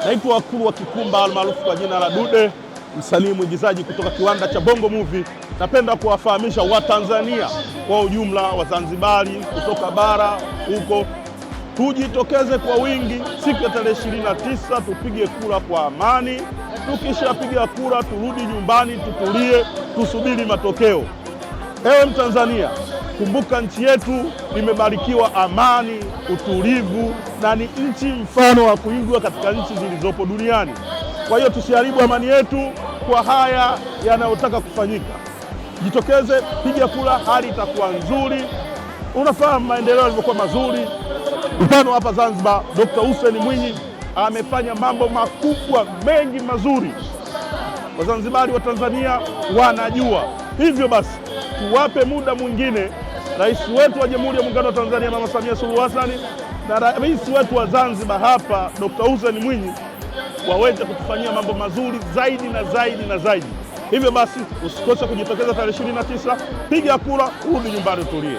Naitwa Wakulu wa Kikumba almaarufu kwa jina la Dude, msanii mwigizaji kutoka kiwanda cha Bongo Movie. Napenda kuwafahamisha Watanzania kwa ujumla, Wazanzibari kutoka bara huko, tujitokeze kwa wingi siku ya tarehe 29, tupige kura kwa amani. Tukishapiga kura turudi nyumbani, tutulie, tusubiri matokeo. Ewe Mtanzania, kumbuka nchi yetu imebarikiwa amani, utulivu na ni nchi mfano wa kuigwa katika nchi zilizopo duniani. Kwa hiyo tusiharibu amani yetu kwa haya yanayotaka kufanyika. Jitokeze, piga kura, hali itakuwa nzuri. Unafahamu maendeleo yalivyokuwa mazuri. Mfano hapa Zanzibar, Dr. Hussein Mwinyi amefanya mambo makubwa mengi mazuri. Wazanzibari wa Tanzania wanajua. Hivyo basi tuwape muda mwingine rais wetu wa Jamhuri ya Muungano wa Tanzania Mama Samia Suluhu Hassan na rais wetu wa Zanzibar hapa Dr. Hussein Mwinyi waweze kutufanyia mambo mazuri zaidi na zaidi na zaidi. Hivyo basi usikose kujitokeza tarehe 29, piga kura, rudi nyumbani utulie.